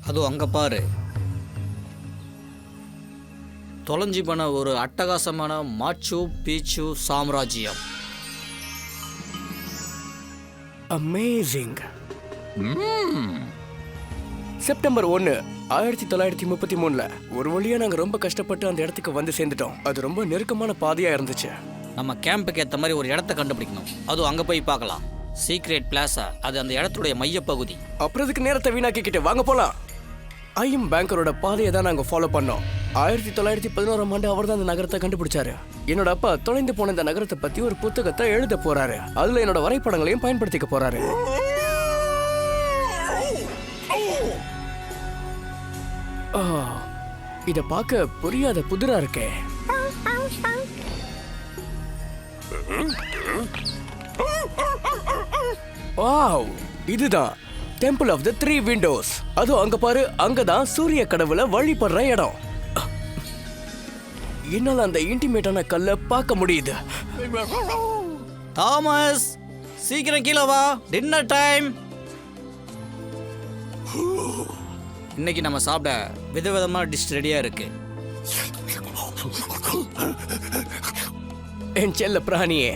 அதுவும் அங்கே பாரு, தொலைஞ்சி போன ஒரு அட்டகாசமான மாச்சு பீச்சு சாம்ராஜ்யம். அமேசிங். செப்டம்பர் 1, 1933 ஒரு வழியா நாங்க ரொம்ப கஷ்டப்பட்டு அந்த இடத்துக்கு வந்து சேர்ந்துட்டோம். அது ரொம்ப நெருக்கமான பாதையா இருந்துச்சு. நம்ம கேம்புக்கு ஏற்ற மாதிரி ஒரு இடத்த கண்டுபிடிக்கணும். அதுவும் அங்கே போய் பார்க்கலாம். சீக்ரெட் பிளாஸா, அது அந்த இடத்துடைய மையப்பகுதி. அப்புறம் இதுக்கு நேரத்தை வீணாக்கிக்கிட்டு வாங்க போலாம். ஐஎம் பேங்கரோட பாதையை தான் நாங்கள் ஃபாலோ பண்ணோம். 1911 அவர் தான் அந்த நகரத்தை கண்டுபிடிச்சாரு. என்னோட அப்பா தொலைந்து போன இந்த நகரத்தை பத்தி ஒரு புத்தகத்தை எழுத போறாரு. அதுல என்னோட வரைபடங்களையும் பயன்படுத்திக்க போறாரு. இத பார்க்க புரியாத புதிரா இருக்கே. வாவ், இதுதான் டெம்பிள் ஆஃப் தி 3 விண்டோஸ். அதோ அங்க பாரு, அங்கதான் சூரிய கடவுளை வழிபடுற இடம். என்னால அந்த இன்டிமேட்டான கல்லை பார்க்க முடியுது. தாமஸ், சீக்கிரம் கீழே வா, டின்னர் டைம். இன்னைக்கு நம்ம சாப்பிட விதவிதமான டிஷ் ரெடியா இருக்கு. என் செல்ல பிராணியே,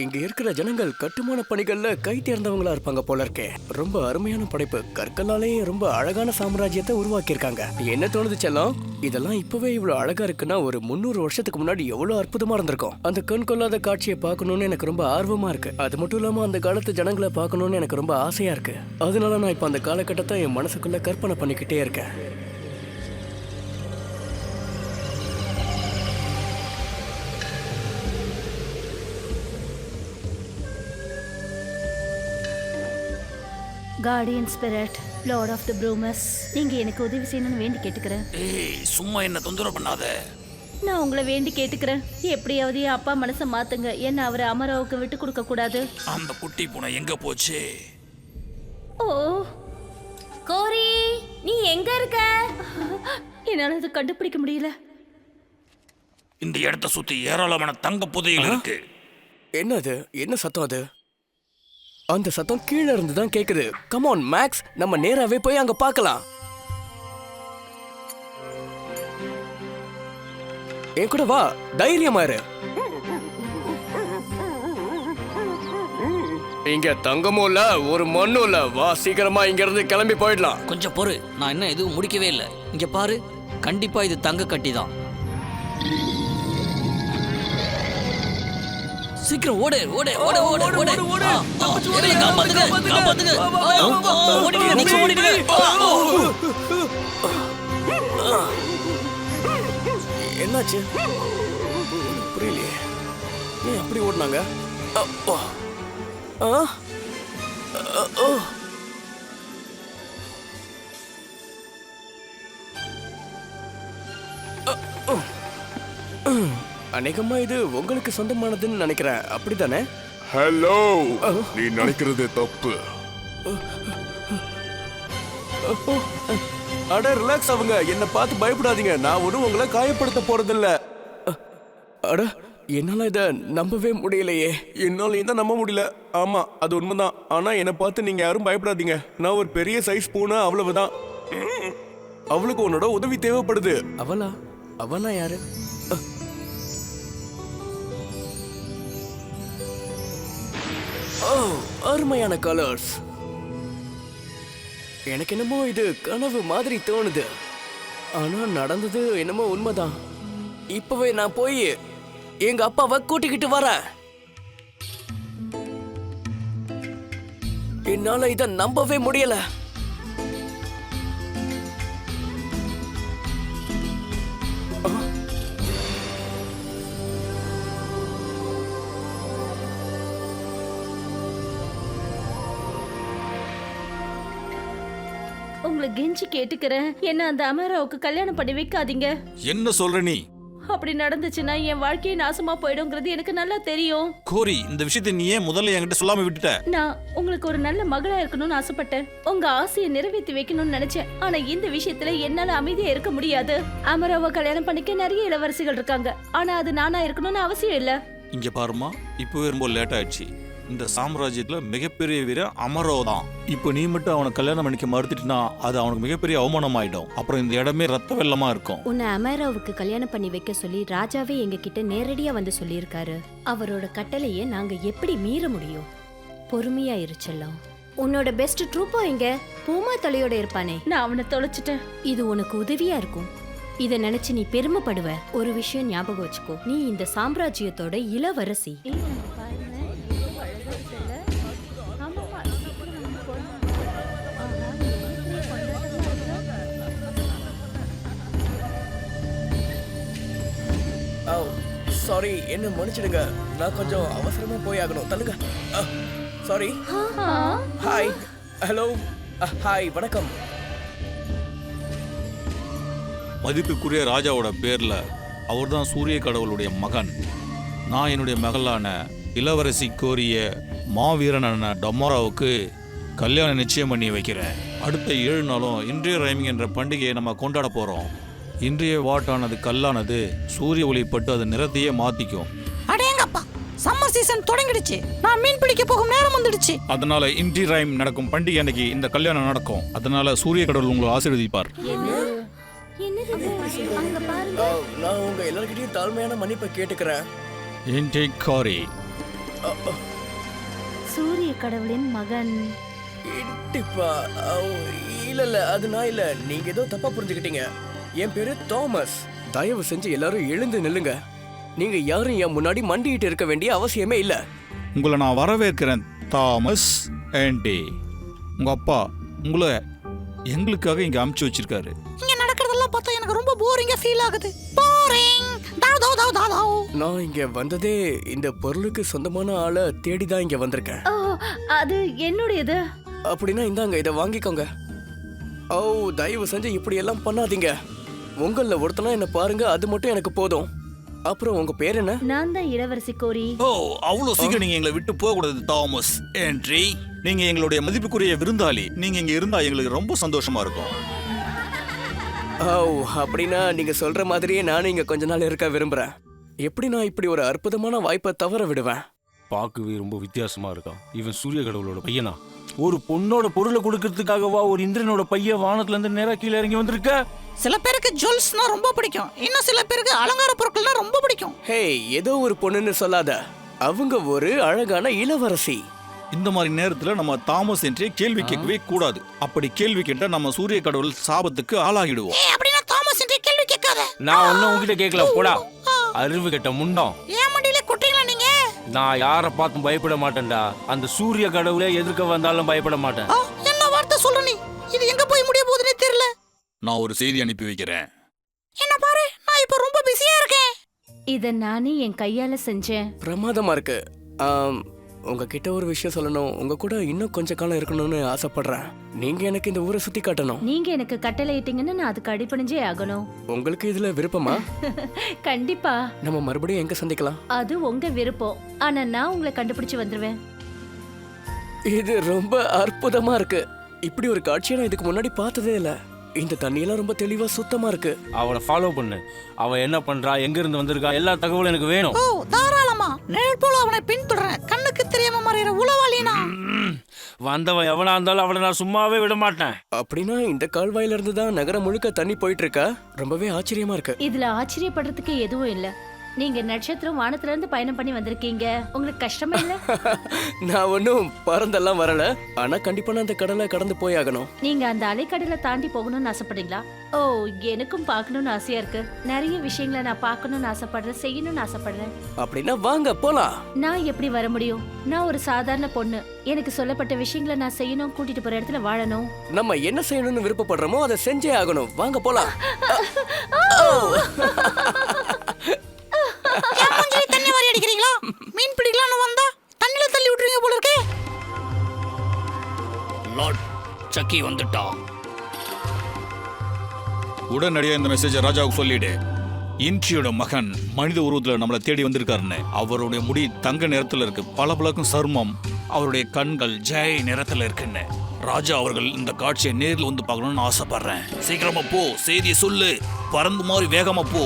இங்க இருக்கிற ஜனங்கள் கட்டுமான பணிகள்ல கை தேர்ந்தவங்களா இருப்பாங்க போல இருக்கே. ரொம்ப அருமையான படைப்பு. கற்களாலேயே ரொம்ப அழகான சாம்ராஜ்யத்தை உருவாக்கி இருக்காங்க. என்ன தோணுது செல்லம், இதெல்லாம் இப்பவே இவ்வளவு அழகா இருக்குன்னா ஒரு 300 வருஷத்துக்கு முன்னாடி எவ்வளவு அற்புதமா இருந்திருக்கும். அந்த கண் கொள்ளாத காட்சியை பார்க்கணும்னு எனக்கு ரொம்ப ஆர்வமா இருக்கு. அது மட்டும் இல்லாம அந்த காலத்து ஜனங்களை பார்க்கணும்னு எனக்கு ரொம்ப ஆசையா இருக்கு. அதனால நான் இப்ப அந்த காலகட்டத்தை என் மனசுக்குள்ள கற்பனை பண்ணிக்கிட்டே இருக்கேன். Guardian spirit, lord of the brooms, நீங்க எனக்கு உதவி செய்யணும்னு வேண்டி கேட்டுக்கிறேன். ஏய், சும்மா என்ன தொந்தரவு பண்ணாத. நான் உங்களை வேண்டி கேட்டுக்கிறேன். எப்படியாவது என் அப்பா மனசை மாத்துங்க. என்ன அவரை அமராவுக்கு விட்டு கொடுக்க கூடாது. அந்த குட்டி பூனை எங்க போச்சு? ஓ கோரி, நீ எங்க இருக்க? என்னால அதை கண்டுபிடிக்க முடியல. இந்த இடத்தை சுத்தி ஏராளமான தங்க புதையல் இருக்கு. என்னது? என்ன சத்தம் அது? அந்த சத்தம் கீழே இருந்து தான் கேக்குது. கம் ஆன் மேக்ஸ், நம்ம நேராவே போய் அங்க பார்க்கலாம். என் கூட வா, தைரியமா இரு. இங்க தங்கமும் இல்ல, ஒரு மண்ணும் இல்ல. வா, சீக்கிரமா இங்க இருந்து கிளம்பி போயிடலாம். கொஞ்சம் பொறு, நான் இன்னும் எதுவும் முடிக்கவே இல்லை. இங்க பாரு, கண்டிப்பா இது தங்க கட்டி தான். சீக்கிரம் ஓடு ஓடு ஓடு ஓடு ஓடு ஓடு. காப்பாத்துங்க காப்பாத்துங்க. ஓடிடுங்க, நீங்க ஓடிடுங்க. என்னாச்சு? புரியலையே, ஏன் அப்படி ஓடுனாங்க? அநேகமா இது உங்களுக்கு சொந்தமானதுன்னு நினைக்கிறேன். அப்படிதானே? ஹலோ, நீ நினைக்கிறது தப்பு. அட ரிலாக்ஸ் ஆகுங்க, என்ன பார்த்து பயப்படாதீங்க. நான் ஒன்றும் உங்களை காயப்படுத்த போறதில்ல. அட, என்னால இத நம்பவே முடியலையே. என்னால இதை நம்ப முடியல. ஆமா, அது உண்மைதான். ஆனா என்னை பார்த்து நீங்க யாரும் பயப்படாதீங்க. நான் ஒரு பெரிய சைஸ் பூனை, அவ்வளவுதான். அவளுக்கு உன்னோட உதவி தேவைப்படுது. அவளா? அவனா யாரு? அருமையான கலர்ஸ். எனக்கு என்னமோ இது கனவு மாதிரி தோணுது. ஆனா நடந்தது என்னமோ உண்மைதான். இப்பவே நான் போய் எங்க அப்பாவை கூட்டிக்கிட்டு வரேன். என்னால இத நம்பவே முடியல. உங்களை கெஞ்சி கேட்டுக்கிறேன், என்ன அந்த அமராவுக்கு கல்யாணம் பண்ணி வைக்காதீங்க. என்ன சொல்ற நீ? அப்படி நடந்துச்சுன்னா என் வாழ்க்கையை நாசமா போயிடும்ங்கிறது எனக்கு நல்லா தெரியும். கோரி, இந்த விஷயத்தை நீ ஏன் முதல்ல என்கிட்ட சொல்லாம விட்டுட்ட? நான் உங்களுக்கு ஒரு நல்ல மகளா இருக்கணும்னு ஆசைப்பட்டேன். உங்க ஆசையை நிறைவேற்றி வைக்கணும்னு நினைச்சேன். ஆனா இந்த விஷயத்துல என்னால அமைதியா இருக்க முடியாது. அமராவை கல்யாணம் பண்ணிக்க நிறைய இளவரசிகள் இருக்காங்க. ஆனா அது நானா இருக்கணும்னு அவசியம் இல்ல. இங்க பாருமா, இப்பவே ரொம்ப லேட் ஆயிடுச்சு. இந்த சாம்ராஜ்யத்துல மிகப்பெரிய வீரன் அமரோ தான். இப்போ நீ மட்டும் அவனை கல்யாணம் பண்ணிக்க மறுத்துட்டினா அது அவனுக்கு மிகப்பெரிய அவமானம் ஆயிடும். அப்புறம் இந்த இடமே ரத்த வெள்ளமா இருக்கும். உன்னை அமராவுக்கு கல்யாணம் பண்ணி வைக்க சொல்லி ராஜாவே எங்க கிட்ட நேரடியா வந்து சொல்லியிருக்காரு. அவரோட கட்டளையை நாங்க எப்படி மீற முடியும்? பொறுமையா இருச்செல்லாம். உன்னோட பெஸ்ட் ட்ரூப்போ எங்க? பூமா தலையோட இருப்பானே. நான் அவனை தொலைச்சிட்டேன். இது உனக்கு உதவியா இருக்கும். இத நினைச்சு நீ பெருமைப்படுவ. ஒரு விஷயம் ஞாபகம் வச்சுக்கோ, நீ இந்த சாம்ராஜ்யத்தோட இளவரசி. சாரி, என்ன மன்னிச்சிடுங்க. நான் கொஞ்சம் அவசரமா போய் ஆகணும். தள்ளுங்க. சாரி. ஹாய். ஹலோ. ஹாய், வணக்கம். மதிப்புக்குரிய ராஜாவோட பேர்ல அவர்தான் சூரிய கடவுளுடைய மகன். நான் என்னுடைய மகளான இளவரசி கோரிய மாவீரனான டமோராவுக்கு கல்யாணம் நிச்சயம் பண்ணி வைக்கிறேன். அடுத்த 7 நாளும் இன்றைய ரைமிங் என்ற பண்டிகையை நம்ம கொண்டாட போறோம். இன்றைய வாட்டானது கல்லானது சூரிய ஒளிப்பட்டு அது நிறத்தையே மாத்திக்கும். அடேங்கப்பா, சம்மர் சீசன் தொடங்கிடுச்சு. நான் மீன் பிடிக்க போகும் நேரம் வந்துடுச்சு. அதனால இன்டி ரைம் நடக்கும் பண்டிகை அன்னைக்கு இந்த கல்யாணம் நடக்கும். அதனால சூரிய கடவுள் உங்களை ஆசீர்வதிப்பார். நான் உங்க எல்லார்கிட்டயும் தாழ்மையான மன்னிப்பை கேட்டுக்கிறேன். இன்டி காரி. சூரிய கடவுளின் மகன். இல்ல அது நான் இல்ல. நீங்க ஏதோ தப்பா புரிஞ்சுக்கிட்டீங்க. என் பேரு தாமஸ். தயவு செஞ்சு எல்லாரும் எழுந்து நில்லுங்க. நீங்க யாரும் என் முன்னாடி மண்டிட்டு இருக்க வேண்டிய அவசியமே இல்ல. உங்களை நான் வரவேற்கிறேன் தாமஸ் ஆண்டி. உங்க அப்பா உங்களை எங்களுக்காக இங்க அமுச்சு வச்சிருக்காரு. இங்க நடக்கிறதெல்லாம் பார்த்தா எனக்கு ரொம்ப போரிங்கா ஃபீல் ஆகுது. போரிங். நான் இங்க வந்ததே இந்த பொருளுக்கு சொந்தமான ஆளை தேடிதான் இங்க வந்திருக்கேன். அது என்னுடையது. அப்படின்னா இந்தாங்க, இதை வாங்கிக்கோங்க. ஓ, தயவு செஞ்சு இப்படி எல்லாம் பண்ணாதீங்க. உங்கள ஒருத்தனா என்ன பாருங்க, அது மட்டும் எனக்கு போதும். அப்புறம் உங்க பேர் என்ன? நான் தான் இளவரசி கோரி. ஓ, அவ்வளவு சீக்கிரம் நீங்க எங்களை விட்டு போக கூடாது தாமஸ் ஆண்டி. நீங்க எங்களுடைய மதிப்புக்குரிய விருந்தாளி. நீங்க இங்க இருந்தா எங்களுக்கு ரொம்ப சந்தோஷமா இருக்கும். ஓ, அப்படின்னா நீங்க சொல்ற மாதிரியே நானும் இங்க கொஞ்ச நாள் இருக்க விரும்புறேன். எப்படி நான் இப்படி ஒரு அற்புதமான வாய்ப்பை தவற விடுவேன்? பார்க்கவே ரொம்ப வித்தியாசமா இருக்கான். இவன் சூரிய கடவுளோட பையனா? ஒரு பொண்ணோட பொருளை கொடுக்கறதுக்காகவா ஒரு இந்திரனோட பையன் வானத்துல இருந்து நேரா கீழே இறங்கி வந்திருக்க? சில பேருக்கு ஜுவல்ஸ்னா ரொம்ப பிடிக்கும். இன்னும் சில பேருக்கு அலங்கார பொருட்கள்னா ரொம்ப பிடிக்கும். ஹே, ஏதோ ஒரு பொண்ணுன்னு சொல்லாத. அவங்க ஒரு அழகான இளவரசி. இந்த மாதிரி நேரத்துல நம்ம தாமஸ் என்றே கேள்வி கேட்கவே கூடாது. அப்படி கேள்வி கேட்டா நம்ம சூரிய கடவுள் சாபத்துக்கு ஆளாகிடுவோம். அப்படின்னா தாமஸ் என்றே கேள்வி கேட்காத. நான் ஒன்னும் உங்ககிட்ட கேட்கல, போடா அறிவு கெட்ட முண்டம். ஏன் மண்டியில கொட்டீங்களா நீங்க? நான் யாரை பார்த்தும் பயப்பட மாட்டேன்டா. அந்த சூரிய கடவுளே எதிர்க்க வந்தாலும் பயப்பட மாட்டேன். என்ன வார்த்தை சொல்ற நீ? இது எங்க போய் முடிய போகுதுன்னே தெரியல. நான் ஒரு செய்தி அனுப்பி வைக்கிறேன். என்ன பாரு, நான் இப்ப ரொம்ப பிஸியா இருக்கேன். இத நானே என் கையால செஞ்சேன். பிரமாதமா இருக்கு. உங்ககிட்ட ஒரு விஷயம் சொல்லணும். உங்க கூட இன்னும் கொஞ்ச காலம் இருக்கணும்னு ஆசைப்படுறேன். நீங்க எனக்கு இந்த ஊரை சுத்தி காட்டணும். நீங்க எனக்கு கட்டளை இட்டீங்கன்னா நான் அதுக்கு அடிபணிஞ்சே ஆகணும். உங்களுக்கு இதுல விருப்பமா? கண்டிப்பா. நம்ம மறுபடியும் எங்க சந்திக்கலாம்? அது உங்க விருப்பம். ஆனா நான் உங்களை கண்டுபிடிச்சு வந்துருவேன். இது ரொம்ப அற்புதமா இருக்கு. இப்படி ஒரு காட்சியை நான் இதுக்கு முன்னாடி பார்த்ததே இல்ல. இந்த தண்ணியெல்லாம் ரொம்ப தெளிவா சுத்தமா இருக்கு. அவனை ஃபாலோ பண்ணு. அவன் என்ன பண்றா, எங்க இருந்து வந்திருக்கா, எல்லா தகவலும் எனக்கு வேணும். ஓ, தாராளமா. நிழல் போல அவனை பின்தொடர்றேன். கண்ணுக்கு தெரியாம மறையிற உளவாளினா. வந்தவன் எவனா இருந்தாலும் அவனை நான் சும்மாவே விட மாட்டேன். அப்படின்னா இந்த கால்வாயில இருந்து தான் நகரம் முழுக்க தண்ணி போயிட்டு இருக்கா? ரொம்பவே ஆச்சரியமா இருக்கு. இதுல ஆச்சரியப்படுறதுக்கு எதுவும் இல்ல. நீங்க நட்சத்திரம் வானத்துல இருந்து பயணம் பண்ணி வந்திருக்கீங்க. உங்களுக்கு கஷ்டமா இல்ல? நான் ஒன்னும் பறந்தெல்லாம் வரல. ஆனா கண்டிப்பா நான் அந்த கடலை கடந்து போய் ஆகணும். நீங்க அந்த அலைக்கடலை தாண்டி போகணும்னு ஆசைப்படுறீங்களா? ஓ, எனக்கும் பார்க்கணும்னு ஆசையா இருக்கு. நிறைய விஷயங்களை நான் பார்க்கணும்னு ஆசைப்படுறேன், செய்யணும்னு ஆசைப்படுறேன். அப்படின்னா வாங்க போலாம். நான் எப்படி வர முடியும்? நான் ஒரு சாதாரண பொண்ணு. எனக்கு சொல்லப்பட்ட விஷயங்களை நான் செய்யணும், கூட்டிட்டு போற இடத்துல வாழணும். நம்ம என்ன செய்யணும்னு விருப்பப்படுறோமோ அதை செஞ்சே ஆகணும். வாங்க போலாம். தண்ணி வாரி அடிக்கிறீங்களா? மீன் பிடிக்கலாம்னு வந்தா தண்ணில தள்ளி விட்டுறீங்க போல இருக்கே. லார்ட் சக்கி வந்துட்டான். உடனடியா இந்த மெசேஜை ராஜாவுக்கு சொல்லிடு. இன்றியோட மகன் மனித உருவத்துல நம்மளை தேடி வந்திருக்காருன்னு. அவருடைய முடி தங்க நிறத்துல இருக்கு, பளபளக்கும் சருமம். அவருடைய கண்கள் ஜெய் நிறத்துல இருக்குன்னு. ராஜா அவர்கள் இந்த காட்சியை நேரில் வந்து பார்க்கணும்னு ஆசைப்படுறேன். சீக்கிரமா போ, செய்தியை சொல்லு. பறந்து மாதிரி வேகமா போ.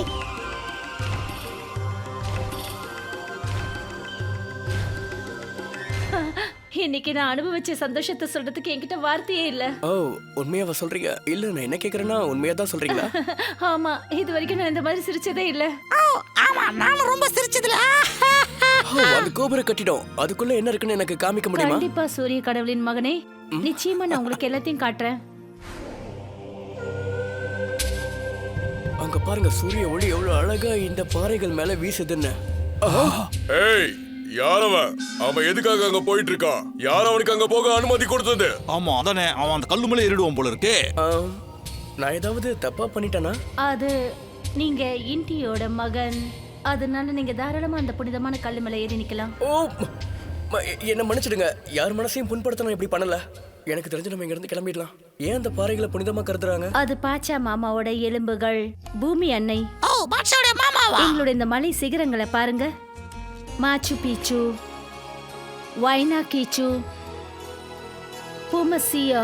இன்னைக்கு நான் அனுபவிச்ச சந்தோஷத்தை சொல்றதுக்கு என்கிட்ட வார்த்தையே இல்ல. ஓ, உண்மையாவா சொல்றீங்க? இல்ல, நான் என்ன கேக்குறேன்னா உண்மையா தான் சொல்றீங்களா? ஆமா, இது வரைக்கும் நான் இந்த மாதிரி சிரிச்சதே இல்ல. ஓ ஆமா, நானும் ரொம்ப சிரிச்சதுல. ஓ, அந்த கோபுர கட்டிடம் அதுக்குள்ள என்ன இருக்குன்னு எனக்கு காமிக்க முடியுமா? கண்டிப்பா சூரிய கடவுளின் மகனே, நிச்சயமா நான் உங்களுக்கு எல்லாத்தையும் காட்டுறேன். அங்க பாருங்க, சூரிய ஒளி எவ்வளவு அழகா இந்த பாறைகள் மேல வீசுதுன்னு. ஏய், யார் அவன்? அவன் எதுக்காக அங்க போயிட்டு இருக்கான்? யார் அவனுக்கு அங்க போக அனுமதி கொடுத்தது? ஆமா அதானே, அவன் அந்த கல்லு மேலே ஏறிடுவான் போல இருக்கே. நான் ஏதாவது தப்பா பண்ணிட்டேனா? அது நீங்க இன்டியோட மகன், அதனால நீங்க தாராளமா அந்த புனிதமான கல்லு மேல ஏறி நிக்கலாம். ஓ, என்ன மன்னிச்சிடுங்க. யார் மனசையும் புண்படுத்த நான் இப்படி பண்ணல. எனக்கு தெரிஞ்சு நம்ம இங்க இருந்து கிளம்பிடலாம். ஏன் அந்த பாறைகளை புனிதமா கருதுறாங்க? அது பாச்சா மாமாவோட எலும்புகள். பூமி அன்னை, ஓ பாட்ஷாவோட மாமாவா? எங்களோட இந்த மலை சிகரங்களை பாருங்க. மாச்சு பீச்சு, வைனா கீச்சு, பூமசியா,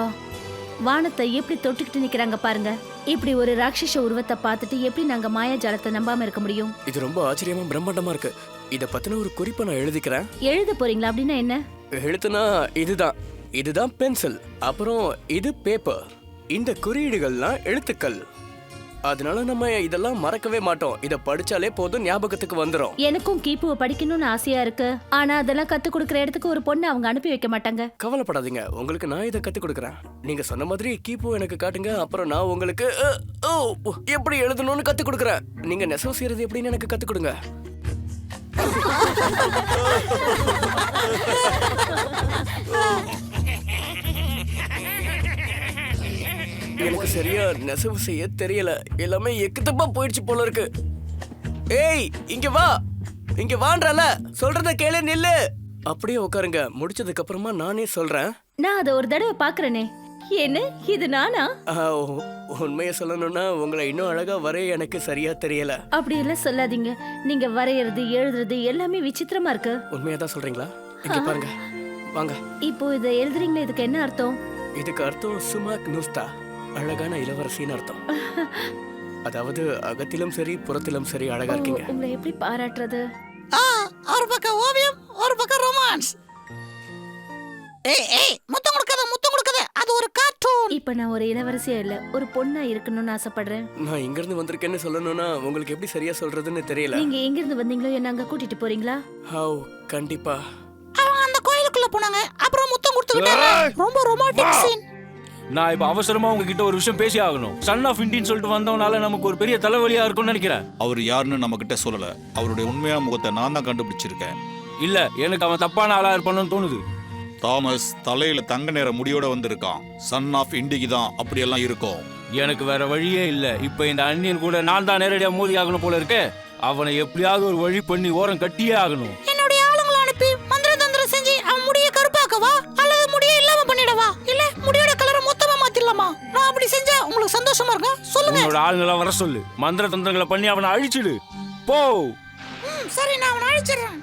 வானத்தை எப்படி தொட்டுக்கிட்டு நிக்கிறாங்க பாருங்க. இப்படி ஒரு ராட்சச உருவத்தை பார்த்துட்டு எப்படி நாங்க மாயாஜாலத்தை நம்பாம இருக்க முடியும்? இது ரொம்ப ஆச்சரியமா பிரம்மாண்டமா இருக்கு. இத பத்தின ஒரு குறிப்பை நான் எழுதிக்கிறேன். எழுத போறீங்களா? அப்படின்னா என்ன? எழுத்துனா இதுதான் பென்சில். அப்புறம் இது பேப்பர். இந்த குறியீடுகள்லாம் எழுத்துக்கள். அதனால நம்ம இதெல்லாம் மறக்கவே மாட்டோம். இத படிச்சாலே போதும், ஞாபகத்துக்கு வந்துரும். எனக்கும் கீப்புவை படிக்கணும்னு ஆசையா இருக்கு. ஆனா அதெல்லாம் கத்து கொடுக்கற இடத்துக்கு ஒரு பொண்ணு அவங்க அனுப்பி வைக்க மாட்டாங்க. கவலைப்படாதீங்க, உங்களுக்கு நான் இதை கத்து கொடுக்கறேன். நீங்க சொன்ன மாதிரி கீப்பு எனக்கு காட்டுங்க. அப்புறம் நான் உங்களுக்கு எப்படி எழுதணும்னு கத்து கொடுக்கறேன். நீங்க நெசவு செய்யறது எப்படின்னு எனக்கு கத்து கொடுங்க. எனக்கு சரியா நெசவு செய்ய தெரியல. எல்லாமே எக்குத்தப்பா போயிடுச்சு போல இருக்கு. ஏய், இங்க வான்றல, சொல்றத கேளு, நில்லு. அப்படியே உட்காருங்க. முடிச்சதுக்கு அப்புறமா நானே சொல்றேன். நான் அதை ஒரு தடவை பாக்குறேனே. என்ன இது நானா? உண்மையை சொல்லணும்னா உங்களை இன்னும் அழகா வரைய எனக்கு சரியா தெரியல. அப்படி எல்லாம் சொல்லாதீங்க. நீங்க வரையறது எழுதுறது எல்லாமே விசித்திரமா இருக்கு. உண்மையாதான் சொல்றீங்களா? இங்க பாருங்க, வாங்க. இப்போ இதை எழுதுறீங்களா? இதுக்கு என்ன அர்த்தம்? இதுக்கு அர்த்தம் சுமாக் நூஸ்தா, அழகான இளவரசின்னு அர்த்தம். அதாவது அகத்திலும் சரி புறத்திலும் சரி அழகா இருக்கீங்க. உங்களை எப்படி பாராட்டுறது? ஒரு பக்கம் ஓவியம், ஒரு பக்கம் ரொமான்ஸ். ஏய் முத்தம் கொடுக்காத, அது ஒரு கார்ட்டூன். இப்ப நான் ஒரு இளவரசியா இல்ல, ஒரு பொண்ணா இருக்கணும்னு ஆசைப்படுறேன். நான் இங்க இருந்து வந்திருக்கேன்னு சொல்லணும்னா உங்களுக்கு எப்படி சரியா சொல்றதுன்னு தெரியல. நீங்க எங்க இருந்து வந்தீங்களோ என்ன அங்க கூட்டிட்டு போறீங்களா? கண்டிப்பா. அவங்க அந்த கோயிலுக்குள்ள போனாங்க, அப்புறம் முத்தம் கொடுத்துக்கிட்டாங்க. ரொம்ப ரொமான்டிக் சீன். நான் இப்ப அவசரமா உங்ககிட்ட ஒரு விஷயம் பேசி ஆகணும். சன் ஆஃப் இண்டின்னு சொல்லிட்டு வந்தவனால நமக்கு ஒரு பெரிய தலைவலியா இருக்கும்னு நினைக்கிறேன். அவர் யாருன்னு நம்ம கிட்ட சொல்லல. அவருடைய உண்மையான முகத்தை நான் தான் கண்டுபிடிச்சிருக்கேன். இல்ல, எனக்கு அவன் தப்பான ஆளா இருப்பான்னு தோணுது. தாமஸ் தலையில தங்க நேர முடியோட வந்திருக்கான். சன் ஆஃப் இண்டிக்கு தான் அப்படியெல்லாம் இருக்கும். எனக்கு வேற வழியே இல்ல. இப்ப இந்த அண்ணியன் கூட நான் தான் நேரடியா மோதி ஆகணும் போல இருக்கே. அவனை எப்படியாவது ஒரு வழி பண்ணி ஓரம் கட்டியே ஆகணும். என்னுடைய ஆளுங்களை அனுப்பி மந்திர தந்திரம் செஞ்சு அவன் முடிய கருப்பாக்கவா, அல்லது முடிய இல்லாம பண்ணிடவா, இல்ல முடியோட கலரை மொத்தமா மாத்திடலாமா? நான் அப்படி செஞ்சா உங்களுக்கு சந்தோஷமா இருக்கா? சொல்லுங்க. உன்னோட ஆளுங்களை வர சொல்லு. மந்திர தந்திரங்களை பண்ணி அவனை அழிச்சிடு. போ. சரி, நான் அவனை அழிச்சிடுறேன்.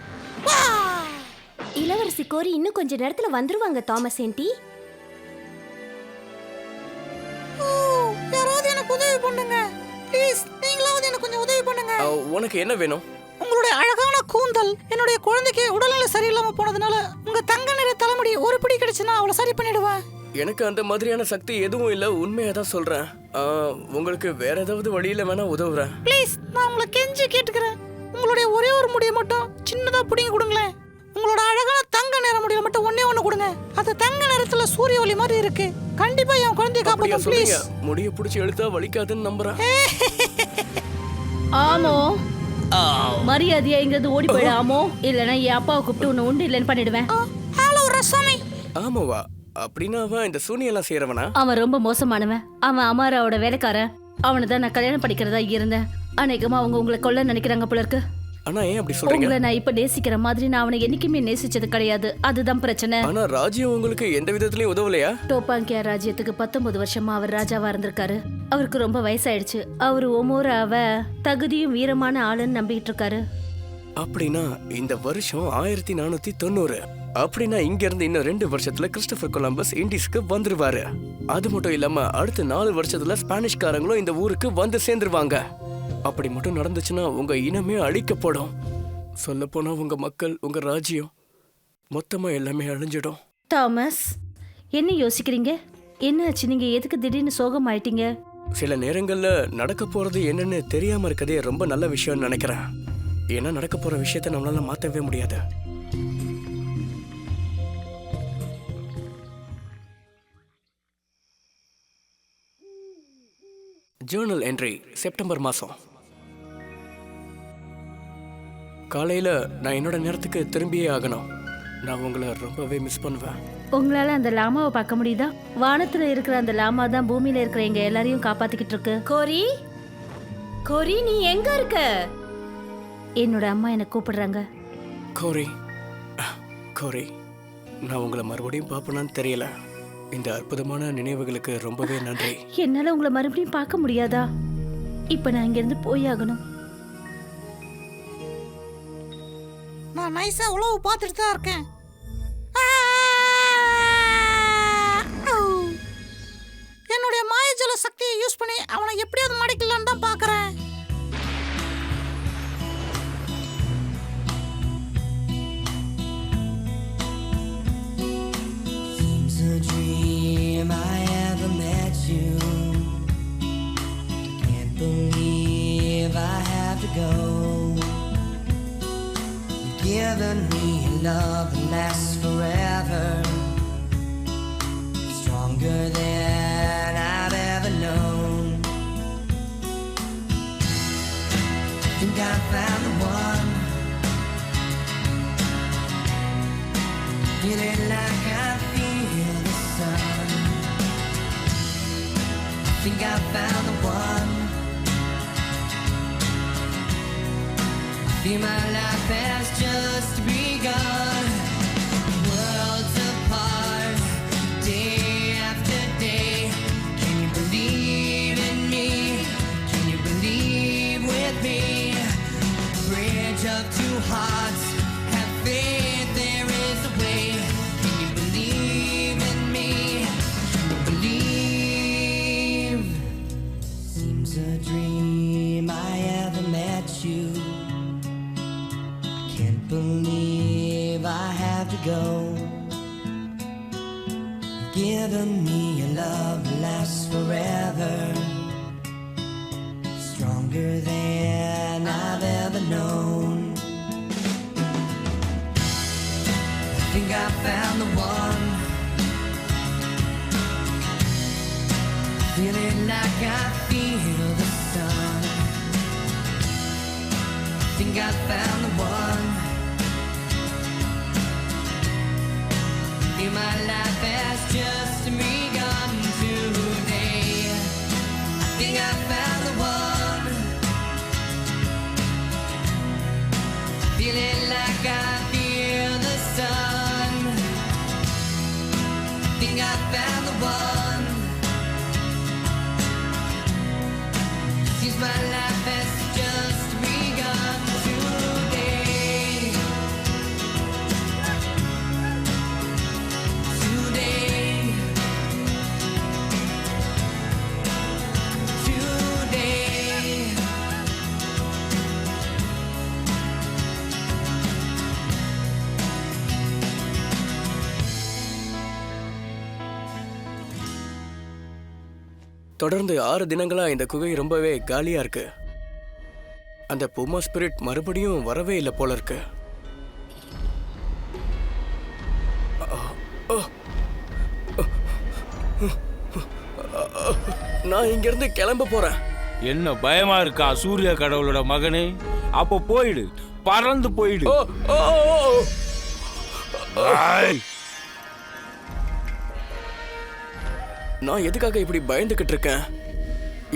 இளவரசி கோரி இன்னும் கொஞ்ச நேரத்துல வந்துருவாங்க தாமஸ் ஆண்டி. யாராவது எனக்கு உதவி பண்ணுங்க ப்ளீஸ். நீங்களாவது எனக்கு கொஞ்சம் உதவி பண்ணுங்க. உனக்கு என்ன வேணும்? உங்களுடைய அழகான கூந்தல் என்னுடைய குழந்தைக்கு உடல்நிலை சரியில்லாம போனதுனால உங்க தங்க நிற தலைமுடி ஒரு பிடி கிடைச்சுன்னா அவளை சரி பண்ணிடுவேன். எனக்கு அந்த மாதிரியான சக்தி எதுவும் இல்ல. உண்மையா தான் சொல்றேன். உங்களுக்கு வேற ஏதாவது வழியில வேணா உதவுறேன். ப்ளீஸ், நான் உங்களை கெஞ்சி கேட்டுக்கிறேன். உங்களுடைய ஒரே ஒரு முடியை மட்டும் சின்னதா பிடிங்கி கொடுங்களேன். உங்களோட அழகான தங்க நிற முடியை மட்டும் ஒண்ணு கொடுங்க. அது தங்க நிறத்துல சூரிய ஒளி மாதிரி இருக்கு. கண்டிப்பா என் குழந்தையை காப்பாத்துங்க ப்ளீஸ். முடியை பிடிச்சி எழுத்தா வலிக்காதுன்னு நம்புறேன். ஆமோ, மரியாதையா இங்கிருந்து ஓடி போயிடாமோ, இல்லைன்னா என் அப்பாவை கூப்பிட்டு உன்னை உண்டு இல்லைன்னு பண்ணிடுவேன். ஹலோ ரசாமி. ஆமாவா? அப்படின்னா அவன் இந்த சூனியெல்லாம் செய்யறவனா? அவன் ரொம்ப மோசமானவன். அவன் அமாராவோட வேலைக்காரன். அவனை தான் நான் கல்யாணம் படிக்கிறதா இருந்தேன். அநேகமா அவங்க உங்களை கொல்ல நினைக்கிறாங்க போல இருக்கு. ஆனா ஏன் அப்படி சொல்றீங்க? உங்களை நான் இப்ப நேசிக்கிற மாதிரி நான் அவனை என்னைக்குமே நேசிச்சது கிடையாது. அதுதான் பிரச்சனை. ஆனா ராஜ்யம் உங்களுக்கு எந்த விதத்திலயும் உதவலையா? டோபாங்கியா ராஜ்யத்துக்கு 19 வருஷமா அவர் ராஜாவா இருந்திருக்காரு. அவருக்கு ரொம்ப வயசாயிடுச்சு. அவரு ஒமோராவ தகுதியும் வீரமான ஆளுன்னு நம்பிட்டு இருக்காரு. அப்படின்னா இந்த வருஷம் 1490. அப்படின்னா இங்க இருந்து இன்னும் 2 வருஷத்துல கிறிஸ்டோபர் கொலம்பஸ் இண்டிஸ்க்கு வந்துருவாரு. அது மட்டும் இல்லாம அடுத்த 4 வருஷத்துல ஸ்பானிஷ்காரங்களும் இந்த ஊருக்கு வந்து சேர்ந்துருவாங்க. அப்படி மட்டும் நடந்துச்சுன்னா உங்க இனமே அழிக்கப்படும். சொல்ல போனா உங்க மக்கள், உங்க ராஜ்யம் மொத்தமா எல்லாமே அழிஞ்சிடும். தாமஸ், என்ன யோசிக்கிறீங்க? என்னாச்சு? நீங்க எதுக்கு திடீர்னு சோகம் ஆயிட்டீங்க? சில நேரங்கள்ல நடக்க போறது என்னன்னு தெரியாம இருக்கதே ரொம்ப நல்ல விஷயம்னு நினைக்கிறேன். ஏன்னா நடக்க போற விஷயத்தை நம்மளால மாத்தவே முடியாது. ஜேர்னல் என்ட்ரி, செப்டம்பர் மாசம். காலையில நான் என்னோட நேரத்துக்கு திரும்பியே ஆகணும். நான் உங்களை ரொம்பவே மிஸ் பண்ணுவேன். உங்களால அந்த லாமாவை பார்க்க முடியுதா? வானத்துல இருக்கிற அந்த லாமா தான் பூமியில இருக்கிற எங்க எல்லாரையும் காப்பாத்திக்கிட்டு இருக்கு. கோரி, கோரி, நீ எங்க இருக்க? என்னோட அம்மா என்னை கூப்பிடுறாங்க. கோரி, கோரி, நான் உங்களை மறுபடியும் பார்ப்பேனான்னு தெரியல. இந்த அற்புதமான நினைவுகளுக்கு ரொம்பவே நன்றி. என்னால உங்களை மறுபடியும் பார்க்க முடியாதா? இப்ப நான் இங்கிருந்து போயாகணும். நான் நைஸா உழவு பார்த்துட்டு தான் இருக்கேன். என்னுடைய மாயஜல சக்தியை யூஸ் பண்ணி அவனை எப்படியாவது மடக்கலான்னு தான் பார்க்கறேன். Seems a dream I ever met you. Can't believe I have to go. You've given me a love that lasts forever, stronger than I've ever known. Think I found the one. Feeling like I feel the sun. Think I found the one. Feel my life has just begun. Worlds apart, day after day. Can you believe in me? Can you believe with me? Bridge of two hearts, have faith, there is a way. Can you believe in me? Can you believe? Seems a dream I ever met you. Can't believe I have to go. Given me a love that lasts forever, stronger than I've ever known. I think I found the one. Feeling like I feel the sun. I think I found the one. Feel my life has just begun today. I think I found the one. Feeling like I feel the sun. I think I found the one. Seems my life has just begun today. Today. Today. தொடர்ந்து 6 தினங்களா இந்த குகை ரொம்பவே காலியா இருக்கு. அந்த பூமா spirit மறுபடியும் வரவே இல்லை போல இருக்கு. நான் இங்கிருந்து கிளம்ப போறேன். என்ன பயமா இருக்கா சூரிய கடவுளோட மகனே? அப்போ போயிடு, பறந்து போயிடு. ஆய். நான் எதுக்காக இப்படி பயந்துகிட்டு இருக்கேன்?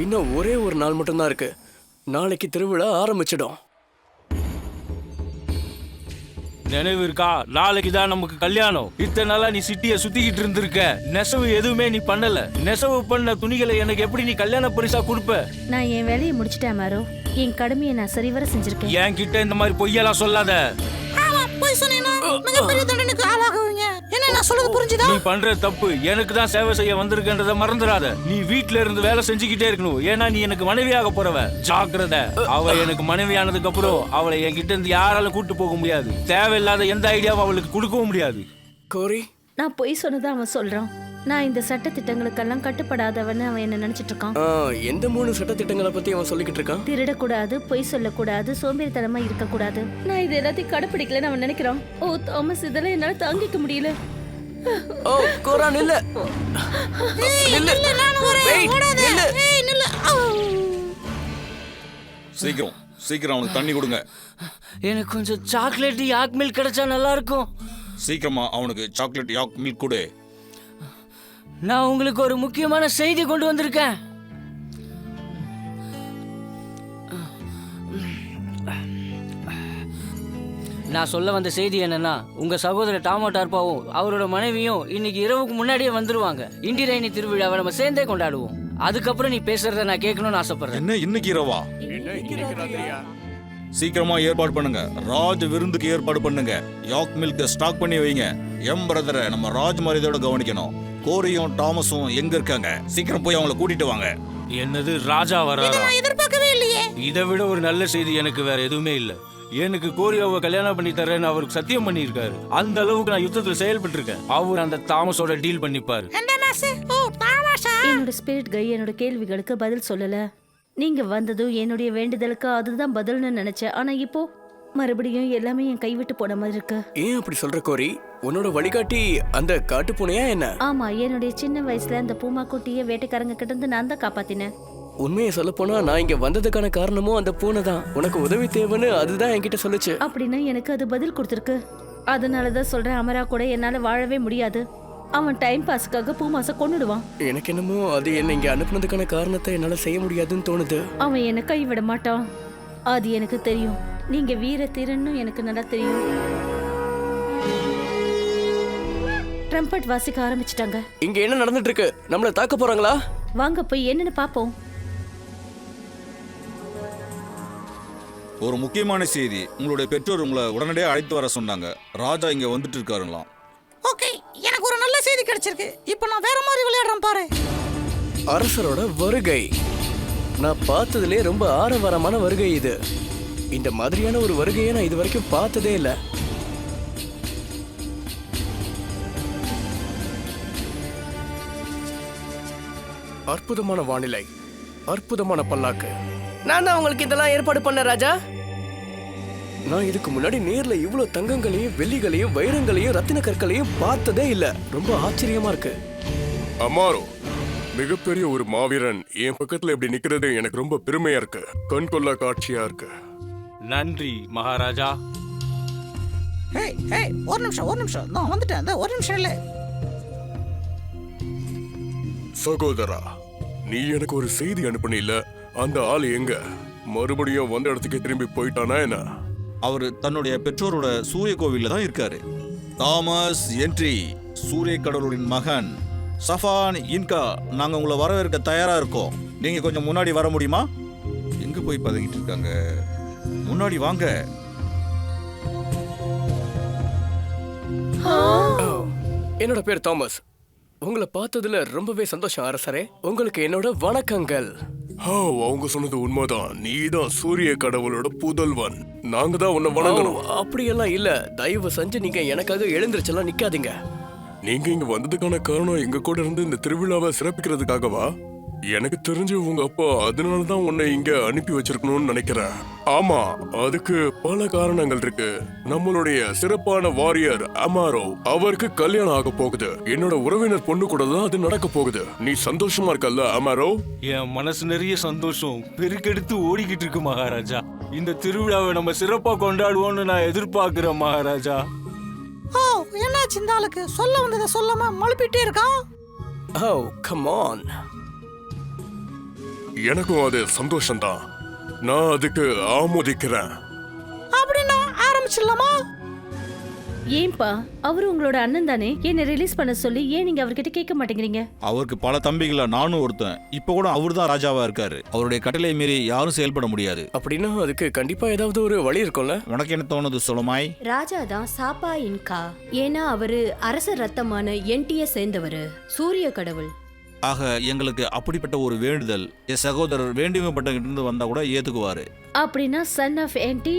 இன்னும் ஒரே ஒரு நாள் மட்டும்தான் இருக்கு. நாளைக்கு திருவிழா ஆரம்பிச்சிடும். நினைவு இருக்கா? நாளைக்கு தான் நமக்கு கல்யாணம். இத்தனை நாளா நீ சிட்டியை சுத்திக்கிட்டு இருந்திருக்க. நெசவு எதுவுமே நீ பண்ணல. நெசவு பண்ண துணிகளை எனக்கு எப்படி நீ கல்யாண பரிசா கொடுப்ப? நான் என் வேலையை முடிச்சிட்டேன் மாரோ. என் கடமையை நான் சரிவர செஞ்சிருக்கேன். என் கிட்ட இந்த மாதிரி பொய்யெல்லாம் சொல்லாத. ஆமா, போய் சொன்னீங்கன்னா மிகப்பெரிய தண்டனைக்கு ஆளாகுவீங்க. என்ன நான் சொல்றது புரிஞ்சுதா? நீ பண்ற தப்பு. எனக்கு தான் சேவை செய்ய வந்திருக்கன்றத மறந்துடாத. நீ வீட்ல இருந்து வேலை செஞ்சுக்கிட்டே இருக்கணும். ஏன்னா நீ எனக்கு மனைவியாக போறவ. ஜாக்கிரதை. அவ எனக்கு மனைவியானதுக்கு அப்புறம் அவளை என்கிட்ட இருந்து யாரால கூட்டு போக முடியாது. தேவையில்லாத எந்த ஐடியாவும் அவளுக்கு கொடுக்கவும் முடியாது. கோரி, நான் பொய் சொன்னதை அவன் சொல்றான். நான் இந்த சட்ட திட்டங்களுக்கெல்லாம் கட்டுப்படாதவன்னு அவன் என்ன நினைச்சிட்டு இருக்கான். எந்த 3 சட்டத்திட்டங்களை பத்தி அவன் சொல்லிக்கிட்டு இருக்கான்? திருடக்கூடாது, பொய் சொல்லக்கூடாது, சோம்பேறித்தனமா இருக்கக்கூடாது. நான் இது எல்லாத்தையும் கடைப்பிடிக்கலன்னு அவன் நினைக்கிறான். ஓ தாமஸ், இதெல்லாம் என்னால தாங்கிக்க முடியல. ஓ கோரான் இல்ல. சீக்கிரம் சீக்கிரம் அவனுக்கு தண்ணி கொடுங்க. எனக்கு கொஞ்சம் சாக்லேட் யாக் மில்க் கிடைச்சா நல்லா இருக்கும். சீக்கிரமா அவனுக்கு சாக்லேட் யாக் மில்க் கொடு. நான் உங்களுக்கு ஒரு முக்கியமான செய்தி கொண்டு வந்திருக்கேன். நான் சொல்ல வந்த செய்தி என்னன்னா, உங்க சகோதரர் டாமோ டார்பாவும் அவரோட மனைவியும் இன்னைக்கு இரவுக்கு முன்னாடியே வந்துருவாங்க. இண்டிரைனி திருவிழாவை நம்ம சேர்ந்தே கொண்டாடுவோம். அதுக்கப்புறம் நீ பேசுறத நான் கேட்கணும்னு ஆசைப்படுறேன். என்ன இன்னைக்கு இரவா? சீக்கிரமா ஏற்பாடு பண்ணுங்க. ராஜ் விருந்துக்கு ஏற்பாடு பண்ணுங்க. யாக் மில்க் ஸ்டாக் பண்ணி வைங்க. எம் பிரதரை நம்ம ராஜ் மரியாதையோட கவனிக்கணும். கோரியும் டாமஸும் எங்க இருக்காங்க? சீக்கிரம் போய் அவங்கள கூட்டிட்டு வாங்க. என்னது, ராஜா வராரா? எதிர்பார்க்கவே இல்லையே. இதை விட ஒரு நல்ல செய்தி எனக்கு வேற எதுவுமே இல்ல. எனக்கு கோரியாவை கல்யாணம் பண்ணி தரேன்னு அவருக்கு சத்தியம் பண்ணியிருக்காரு. அந்த அளவுக்கு நான் யுத்தத்துல செயல்பட்டு இருக்கேன். அவர் அந்த தாமஸோட டீல் பண்ணிப்பாரு. என்னோட ஸ்பிரிட் கை என்னோட கேள்விகளுக்கு பதில் சொல்லல. நீங்க வந்ததும் என்னுடைய வேண்டுதலுக்கு அதுதான் பதில்னு நினைச்சேன். ஆனா இப்போ மறுபடியும் எல்லாமே என் கைவிட்டு போன மாதிரி இருக்கு. ஏன் அப்படி சொல்ற கோரி? உன்னோட வழிகாட்டி அந்த காட்டு பூனையா என்ன? ஆமா, என்னுடைய சின்ன வயசுல அந்த பூமா குட்டியை வேட்டைக்காரங்க கிட்ட இருந்து நான் தான் காப்பாத்தினேன். உண்மையை சொல்ல போனா நான் இங்க வந்ததுக்கான காரணமும் அந்த பூனை தான். உனக்கு உதவி தேவைன்னு அதுதான் என்கிட்ட சொல்லுச்சு. அப்படின்னா எனக்கு அது பதில் கொடுத்துருக்கு. அதனாலதான் சொல்றேன், அமரா கூட என்னால வாழவே முடியாது. அவன் டைம் பாஸ்க்காக பூமாசை கொன்னுடுவான். எனக்கு என்னமோ அது என்ன இங்க அனுப்புனதுக்கான காரணத்தை என்னால செய்ய முடியாதுன்னு தோணுது. அவன் என்ன கைவிட மாட்டான், அது எனக்கு தெரியும். நீங்க வீர தீரன்னு எனக்கு நல்லா தெரியும். ட்ரம்பட் வாசிக்க ஆரம்பிச்சிட்டாங்க. இங்க என்ன நடந்துட்டு இருக்கு? நம்மள தாக்க போறாங்களா? வாங்க போய் என்னன்னு பாப்போம். ஒரு முக்கியமான செய்தி. உங்களுடைய பெற்றோர் உங்களை உடனடியாக அழைத்து வர சொன்னாங்க. ராஜா இங்க வந்துட்டு இருக்காருங்களாம். ஓகே, எனக்கு ஒரு நல்ல செய்தி கிடைச்சிருக்கு. இப்போ நான் வேற மாதிரி விளையாடுறேன் பாரு. அரசரோட வருகை. நான் பார்த்ததுலே ரொம்ப ஆரவாரமான வருகை இது. இந்த மாதிரியான ஒரு வருகையை நான் இது வரைக்கும் பார்த்ததே இல்லை. அற்புதமான வானிலை, அற்புதமான பல்லாக்கு. நான் தான் உங்களுக்கு இதெல்லாம் ஏற்பாடு பண்ண ராஜா. நான் இதுக்கு முன்னாடி நேர்ல இவ்வளவு தங்கங்களையும் வெள்ளிகளையும் வைரங்களையும் ரத்தின கற்களையும் பார்த்ததே இல்ல. ரொம்ப ஆச்சரியமா இருக்கு. அமாரோ, மிகப்பெரிய ஒரு மாவீரன் என் பக்கத்துல இப்படி நிக்கிறது எனக்கு ரொம்ப பெருமையா இருக்கு. கண்கொள்ளா காட்சியா இருக்கு. நன்றி மகாராஜா. ஒரு நிமிஷம் நான் வந்துட்டேன். ஒரு நிமிஷம் இல்ல சகோதரா, நீ எனக்கு ஒரு செய்தி அனுப்புனில, அந்த ஆள் எங்க? மறுபடியும் வந்த இடத்துக்கு திரும்பி போயிட்டானா என்ன? அவர் தன்னுடைய பெற்றோரோட சூரிய கோவில்ல தான் இருக்காரு. தாமஸ் என்ட்ரி, சூரிய கடவுளின் மகன் சஃபான் இன்கா, நாங்க உங்களை வரவேற்க தயாரா இருக்கோம். நீங்க கொஞ்சம் முன்னாடி வர முடியுமா? எங்க போய் பதங்கிட்டு இருக்காங்க? முன்னாடி வாங்க. என்னோட பேர் தாமஸ். உங்களை பார்த்ததுல ரொம்பவே சந்தோஷம் அரசரே. உங்களுக்கு என்னோட வணக்கங்கள். அவங்க சொன்னது உண்மைதான். நீதான் சூரிய கடவுளோட புதல்வன். நாங்க தான் உன்னை வணங்கணும். அப்படியெல்லாம் இல்ல. தயவு செஞ்சு நீங்க எனக்காக எழுந்திருச்செல்லாம் நிக்காதீங்க. நீங்க இங்க வந்ததுக்கான காரணம் எங்க கூட இருந்து இந்த திருவிழாவை சிறப்பிக்கிறதுக்காகவா? எனக்கு தெரிஞ்சு உங்க அப்பா அதனாலதான் உன்னை இங்க அனுப்பி வச்சிருக்கணும்னு நினைக்கிறேன். ஆமா, அதுக்கு பல காரணங்கள் இருக்கு. நம்மளுடைய சிறப்பான வாரியர் அமாரோ, அவருக்கு கல்யாணம் ஆக போகுது. என்னோட உறவினர் பொண்ணு கூட தான் அது நடக்க போகுது. நீ சந்தோஷமா இருக்கல்ல அமாரோ? என் மனசு நிறைய சந்தோஷம் பெருக்கெடுத்து ஓடிக்கிட்டு இருக்கு மகாராஜா. இந்த திருவிழாவை நம்ம சிறப்பா கொண்டாடுவோம்னு நான் எதிர்பார்க்கிறேன் மகாராஜா. என்னாச்சு இந்த ஆளுக்கு? சொல்ல வந்ததை சொல்லாம மழுப்பிட்டே இருக்கான். Come on. எனக்கும் அது சந்தோஷம்தான். நான் அதுக்கு ஆமோதிக்கிறேன். அப்படின்னா ஆரம்பிச்சிடலாமா? ஏன்பா, அவரு உங்களோட அண்ணன் தானே? என்ன ரிலீஸ் பண்ண சொல்லி ஏன் நீங்க அவர்கிட்ட கேட்க மாட்டேங்கிறீங்க? அவருக்கு பல தம்பிகள, நானும் ஒருத்தன். இப்ப கூட அவர் தான் ராஜாவா இருக்காரு. அவருடைய கட்டளை மீறி யாரும் செயல்பட முடியாது. அப்படின்னா அதுக்கு கண்டிப்பா ஏதாவது ஒரு வழி இருக்கும்ல? உனக்கு என்ன தோணுது சொலமாய்? ராஜா தான் சாப்பா இன்கா. ஏன்னா அவரு அரச ரத்தமான என்டிய சேர்ந்தவரு, சூரிய கடவுள். ஆக எங்களுக்கு அப்படிப்பட்ட ஒரு வேண்டுதல் என் சகோதரர் வேண்டியப்பட்ட இருந்து வந்தா கூட ஏத்துக்குவாரு. அப்படின்னா சன் ஆஃப் என்டி,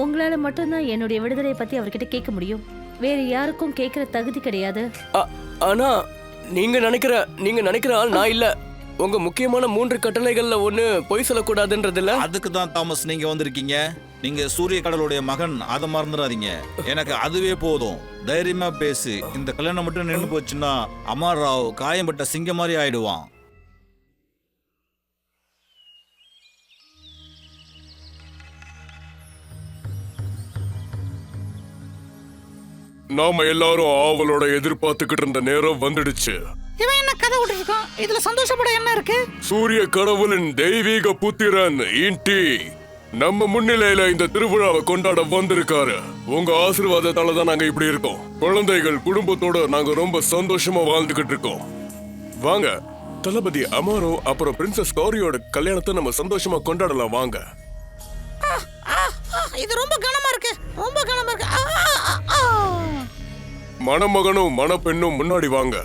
உங்களால மட்டும்தான் என்னுடைய விடுதலை பத்தி அவர்கிட்ட கேட்க முடியும். வேற யாருக்கும் கேக்குற தகுதி கிடையாது. ஆனா நீங்க நினைக்கிற ஆள் நான் இல்ல. உங்க முக்கியமான 3 கட்டளைகள்ல ஒண்ணு பொய் சொல்லக்கூடாதுன்றதுல. அதுக்கு தான் தாமஸ் நீங்க வந்திருக்கீங்க. நீங்க சூரிய கடவுளுடைய மகன், அதை மறந்துடாதீங்க. எனக்கு அதுவே போதும். தைரியமா பேசு. இந்த கல்யாணம் மட்டும் நின்று போச்சுன்னா அமர் ராவ் காயம்பட்ட சிங்கம் மாதிரி ஆயிடுவான். நாம எல்லாரும் ஆவலோட எதிர்பார்த்துக்கிட்டு இருந்த நேரம் வந்துடுச்சு. இவன் என்ன கதை விட்டு இருக்கான்? இதுல சந்தோஷப்பட என்ன இருக்கு? சூரிய கடவுளின் தெய்வீக புத்திரன் இன்டி நம்ம முன்னிலையில இந்த திருவிழாவை கொண்டாட வந்திருக்காரு. உங்க ஆசீர்வாதத்தால தான் நாங்க இப்படி இருக்கோம். குழந்தைகள் குடும்பத்தோட நாங்க ரொம்ப சந்தோஷமா வாழ்ந்துகிட்டு இருக்கோம். வாங்க, தளபதி அமரோ அப்புறம் பிரின்சஸ் கௌரியோட கல்யாணத்தை நம்ம சந்தோஷமா கொண்டாடலாம். வாங்க. இது ரொம்ப கனமா இருக்கு. மணமகனும் மணப்பெண்ணும் முன்னாடி வாங்க.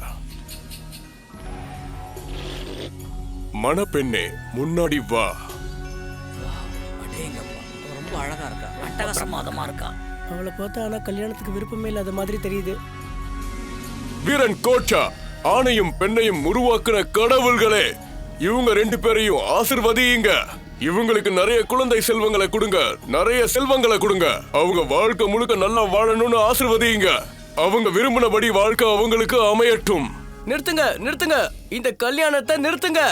மணப்பெண்ணே முன்னாடி வா. ரொம்ப அழகா இருக்கா, அட்டகாசமாதமா இருக்கா. அவளை பார்த்தா ஆனா கல்யாணத்துக்கு விருப்பமே இல்லாத மாதிரி தெரியுது. வீரன் கோச்சா, ஆணையும் பெண்ணையும் உருவாக்குன கடவுள்களே, இவங்க 2 பேரையும் ஆசிர்வதியுங்க. இவங்களுக்கு நிறைய குழந்தை செல்வங்களை கொடுங்க, நிறைய செல்வங்களை கொடுங்க. அவங்க வாழ்க்கை முழுக்க நல்லா வாழணும்னு ஆசிர்வதியுங்க. அவங்க விரும்பினபடி வாழ்க்கை அவங்களுக்கு அமையட்டும். நிறுத்துங்க, இந்த கல்யாணத்தை நிறுத்துங்க.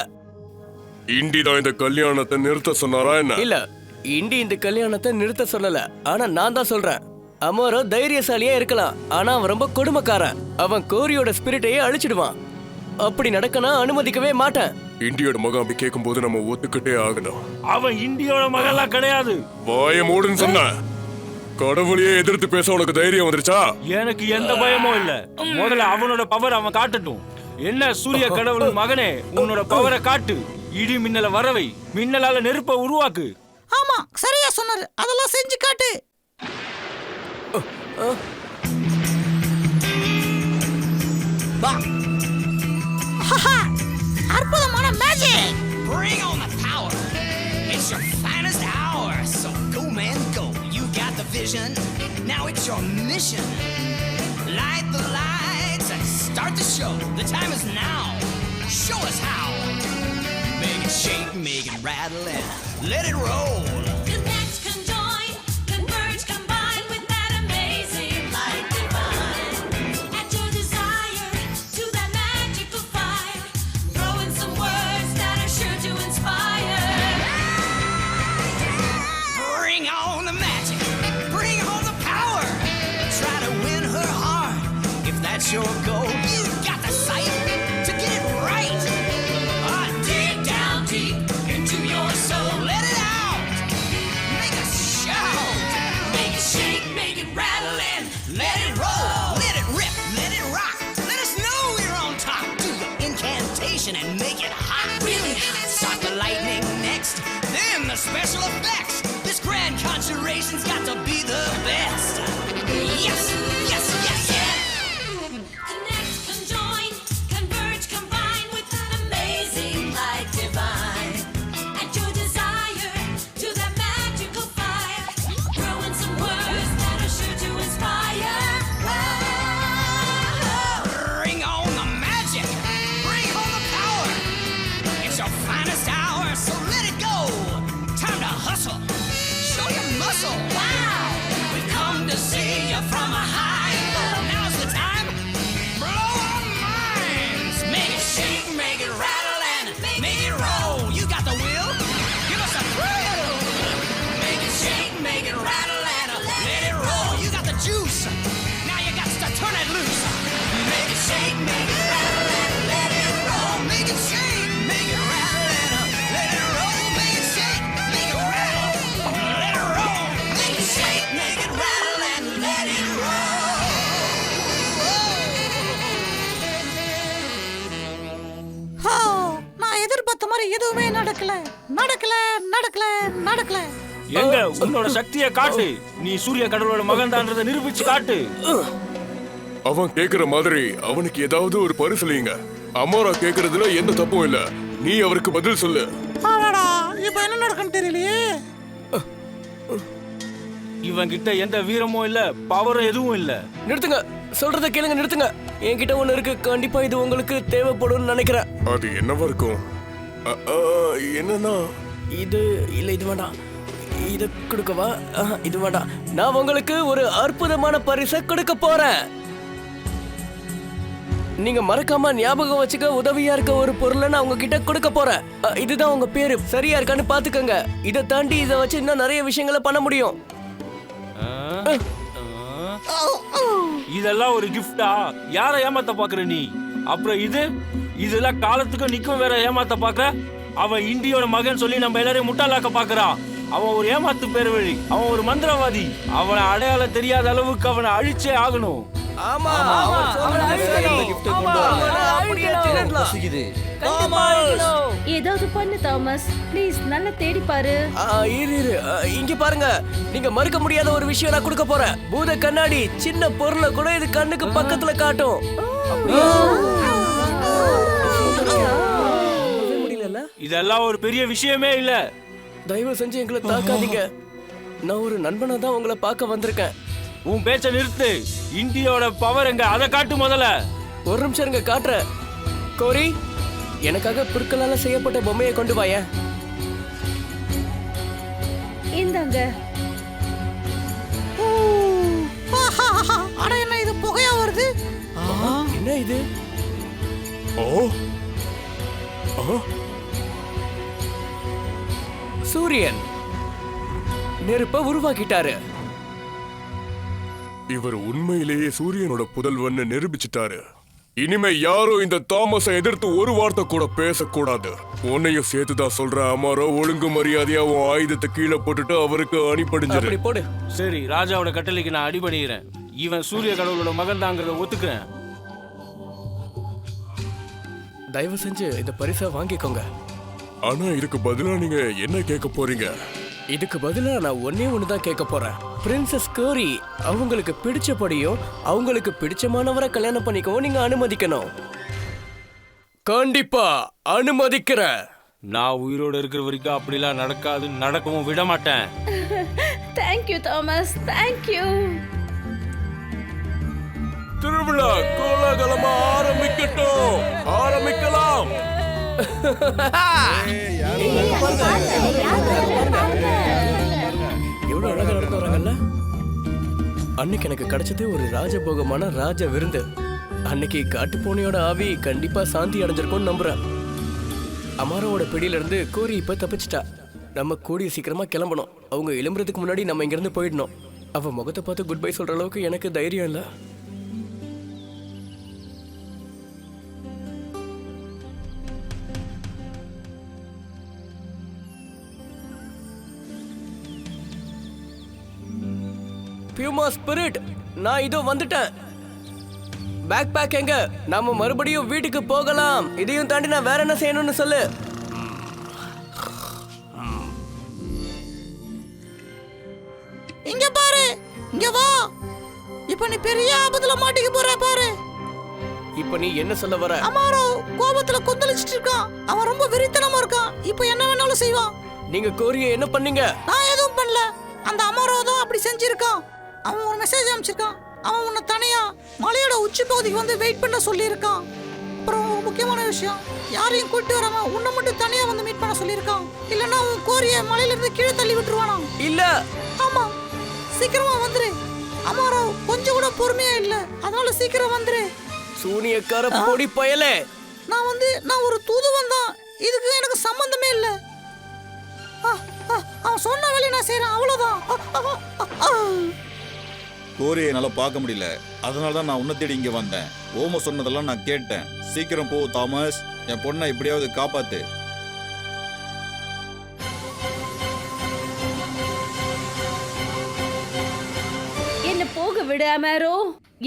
இண்டி தான் இந்த கல்யாணத்தை நிறுத்த சொன்னாரா என்ன? இல்ல, இண்டி இந்த கல்யாணத்தை நிறுத்த சொல்லல. ஆனா நான் தான் சொல்றேன். அமரோ தைரியசாலியா இருக்கலாம், ஆனா அவன் ரொம்ப கொடுமைக்காரன். அவன் கோரியோட ஸ்பிரிட்டையே அழிச்சிடுவான். அப்படி நடக்க நான் அனுமதிக்கவே மாட்டேன். இண்டியோட மகன் அப்படி கேட்கும் போது நம்ம ஒத்துக்கிட்டே ஆகணும். அவன் இண்டியோட மகன்லாம் கிடையாது. வாய மூடுன்னு சொன்ன. கடவுளையே எதிர்த்து பேச உனக்கு தைரியம் வந்துருச்சா? எனக்கு எந்த பயமும் இல்ல. முதல்ல அவனோட பவர் அவன் காட்டட்டும். என்ன சூரிய கடவுள் மகனே, உன்னோட பவரை காட்டு. இடி மின்னல வரவை, மின்னலால நெருப்ப உருவாக்கு. ஆமா, சரியா சொன்னாரு. அதெல்லாம் செஞ்சு காட்டு. அற்புதமான magic. Bring on the power. It's your finest hour. So go, man, go. You got the vision. Now it's your mission. Light the lights and start the show. The time is now. Show us how. Make it shake, make it rattle, and let it roll. Connect, conjoin, converge, combine with that amazing light divine. Add your desire to that magical fire. Throw in some words that are sure to inspire. Bring on the magic. Bring on the power. Try to win her heart. If that's your goal, you got the sight to get it right. Dig down deep into your soul. Let it out. Make us shout. Make it shake, make it rattle, and let it roll. Let it rip, let it rock. Let us know you're on top. Do your incantation and make it hot. Really hot. Start the lightning next, then the special effects. This grand conjuration's got to be the best. Yes, yes, yes, yes. Connect, conjoin, converge, combine with that amazing light divine. Add your desire to that magical fire. Throw in some words that are sure to inspire. Bring on the magic. Bring on the power. It's your finest hour, so let it go. Time to hustle. Show your muscle. Wow. We've come to see you from a high. Now's the time. Blow our minds. Make it shake, make it rattle, and make it roll. You got the will. Give us a thrill. Make it shake, make it rattle, and let it roll. You got the juice. Now you got to turn it loose. Make it shake, make it rattle, and let it roll. Make it shake, make it rattle, and let it roll. Make it shake, make it rattle, let it roll. Make it shake, make it rattle, and let it roll. ஹோ, நான் எதிர்பார்த்த மாதிரி எதுவுமே நடக்கல. எங்க உன்னோட சக்தியை காட்டு. நீ சூரிய கடவுளோட மகன் தான்றதை நிரூபிச்சு காட்டு. அவன் கேக்குற மாதிரி அவனுக்கு ஏதாவது ஒரு பரிசலிங்க. அமரா கேக்குறதுல எந்த தப்பும் இல்ல. நீ அவருக்கு பதில் சொல்லு. ஆடாடா, இப்போ என்ன நடக்குன்னு தெரியலையே. இவன் கிட்ட எந்த வீரமும் இல்ல, பவரும் எதுவும் இல்ல. நிறுத்துங்க, சொல்றத கேளுங்க, நிறுத்துங்க. என்கிட்ட ஒண்ணு இருக்கு, கண்டிப்பா இது உங்களுக்கு தேவைப்படும்னு நினைக்கிறேன். அது என்னவா இருக்கும்? என்னன்னா இது இல்ல, இது வேண்டாம். இது கொடுக்கவா? இது வேண்டாம். நான் உங்களுக்கு ஒரு அற்புதமான பரிசை கொடுக்க போறேன். நீங்க மறக்காம ஞாபகம் வச்சுக்க உதவியா இருக்க ஒரு பொருளை நான் உங்ககிட்ட கொடுக்க போறேன். இதுதான் உங்க பேரு, சரியா இருக்கான்னு பாத்துக்கங்க. இதை தாண்டி இதை வச்சு இன்னும் நிறைய விஷயங்களை பண்ண முடியும். இதெல்லாம் ஒரு கிஃப்டா? யார ஏமாத்த பாக்குற நீ? அப்புறம் இதெல்லாம் காலத்துக்கு நிக்கும், வேற ஏமாத்த பாக்குற? அவன் இந்தியோட மகன் சொல்லி நம்ம எல்லாரையும் முட்டாளாக்க பாக்குறான். அவன் ஒரு ஏமாத்து பேர் வழி, அவன் ஒரு மந்திரவாதி. அவனை அடையாளம் தெரியாத அளவுக்கு அவனை அழிச்சே ஆகணும். ஏதாவது பண்ணு தாமஸ், ப்ளீஸ். நல்லா தேடி பாரு. இங்க பாருங்க, நீங்க மறுக்க முடியாத ஒரு விஷயம் நான் கொடுக்க போறேன். பூத கண்ணாடி, சின்ன பொருளை கூட இது கண்ணுக்கு பக்கத்துல காட்டும். இதெல்லாம் ஒரு பெரிய விஷயமே இல்ல. தயவு செஞ்சு எங்களை தாக்காதீங்க. நான் ஒரு நண்பனா தான் உங்களை பார்க்க வந்திருக்கேன். உன் பேச்ச நிறுத்து. இந்தியோட பவர் எங்க, அதை காட்டு முதல்ல. ஒரு நிமிஷம் இருங்க, காட்டுறேன். கோரி, எனக்காக புற்களால செய்யப்பட்ட பொம்மையை கொண்டு வாயேன். இந்தாங்க. அட, என்ன இது புகையா வருது? என்ன இது? சூரியன் நெருப்ப உருவாக்கிட்டாரு. இவர் உண்மையிலேயே சூரியனோட புதல்வன்னு நிரூபிச்சிட்டாரு. இனிமே யாரும் இந்த தாமஸை எதிர்த்து ஒரு வார்த்தை கூட பேசக்கூடாது. உன்னையும் சேர்த்துதான் சொல்ற அமாரோ, ஒழுங்கு மரியாதையா உன் ஆயுதத்தை கீழே போட்டுட்டு அவருக்கு அணிபடிஞ்சிரு. போடு. சரி, ராஜாவோட கட்டளைக்கு நான் அடிபணிகிறேன். இவன் சூரிய கடவுளோட மகன் தாங்கிறத ஒத்துக்கிறேன். தயவு செஞ்சு இந்த பரிசை வாங்கிக்கோங்க. ஆனா இதுக்கு பதிலா நீங்க என்ன கேட்க போறீங்க? இதுக்கு பதிலா நான் ஒன்னே ஒண்ணுதான் கேட்க போறேன். பிரின்சஸ் கோரி அவங்களுக்கு பிடிச்சபடியும் அவங்களுக்கு பிடிச்சமானவரை கல்யாணம் பண்ணிக்கவும் நீங்க அனுமதிக்கணும். கண்டிப்பா அனுமதிக்கிறேன். நான் உயிரோட இருக்கிற வரைக்கும் அப்படிலாம் நடக்காது, நடக்கவும் விட மாட்டேன். Thank you Thomas, thank you. திருவிழா கோலாகலமா ஆரம்பிக்கட்டும். ஆரம்பிக்கலாம். எவ்வளவு அழகா நடந்து வராங்கல்ல. அன்னைக்கு எனக்கு கிடைச்சது ஒரு ராஜபோகமான ராஜ விருந்து. அன்னைக்கு காட்டுப்பூனையோட ஆவி கண்டிப்பா சாந்தி அடைஞ்சிருக்கும்னு நம்புறேன். அமாரோட பிடியில இருந்து கோரி இப்ப தப்பிச்சிட்டா. நம்ம கூடிய சீக்கிரமா கிளம்பணும். அவங்க எழும்புறதுக்கு முன்னாடி நம்ம இங்க இருந்து போயிடணும். அவ முகத்தை பார்த்து குட் பை சொல்ற அளவுக்கு எனக்கு தைரியம் இல்ல. பியூமா ஸ்பிரிட், நான் இதோ வந்துட்டேன். பேக் பேக் எங்க? நாம மறுபடியும் வீட்டுக்கு போகலாம். இதையும் தாண்டி நான் வேற என்ன செய்யணும்னு சொல்லு. இங்க பாரு, இங்க வா. இப்ப நீ பெரிய ஆபத்துல மாட்டிக்க போற பாரு. இப்ப நீ என்ன சொல்ல வர? அமாரோ கோபத்துல கொந்தளிச்சிட்டு இருக்கான். அவன் ரொம்ப வெறித்தனமா இருக்கான். இப்ப என்ன வேணாலும் செய்வான். நீங்க கோரிய என்ன பண்ணீங்க? நான் எதுவும் பண்ணல. அந்த அமாரோ தான் அப்படி செஞ்சிருக்கான். அவன் ஒரு மெசேஜ் அனுப்பிச்சிருக்கான். அவன் உன்னை தனியா மலையோட உச்சி பகுதிக்கு வந்து வெயிட் பண்ண சொல்லியிருக்கான். அப்புறம் ஒரு முக்கியமான விஷயம், யாரையும் கூட்டி வராம உன்னை மட்டும் தனியா வந்து மீட் பண்ண சொல்லியிருக்கான். இல்லைன்னா உன் கோரிய மலையில இருந்து கீழே தள்ளி விட்டுருவானா? இல்ல. ஆமா, சீக்கிரமா வந்துரு. அமாரோ கொஞ்சம் கூட பொறுமையா இல்ல, அதனால சீக்கிரம் வந்துரு. சூனியக்கார பொடி பயலே. நான் ஒரு தூதுவன் தான். இதுக்கு எனக்கு சம்பந்தமே இல்ல. அவன் சொன்ன வேலையை நான் செய்யறேன், அவ்வளவுதான். கோரியை என்னால பார்க்க முடியல, அதனால தான் நான் உன்னை தேடி இங்க வந்தேன். ஓம சொன்னதெல்லாம் நான் கேட்டேன். சீக்கிரம் போ தாமஸ், என் பொண்ணை எப்படியாவது காப்பாத்து. என்ன போக விடு அமரோ.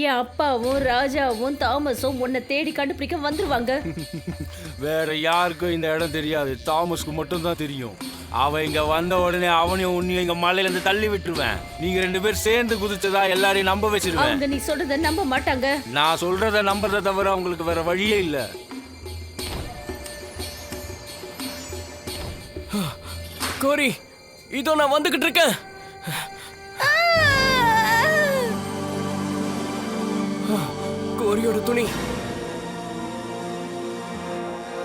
என் அப்பாவும் ராஜாவும் தாமஸும் உன்னை தேடி கண்டுபிடிக்க வந்துருவாங்க. வேற யாருக்கும் இந்த இடம் தெரியாது, தாமஸ்க்கு மட்டும் தான் தெரியும். அவன் இங்க வந்த உடனே அவனையும் உன்னையும் இங்க மலையில இருந்து தள்ளி விட்டுருவேன். நீங்க ரெண்டு பேர் சேர்ந்து குதிச்சதா எல்லாரையும் நம்ப வச்சிருவேன். அவங்க நீ சொல்றத நம்ப மாட்டாங்க. நான் சொல்றத நம்புறத தவிர அவங்களுக்கு வேற வழியே இல்ல. கோரி, இதோ நான் வந்துகிட்டு இருக்கேன். கோரியோட துணி.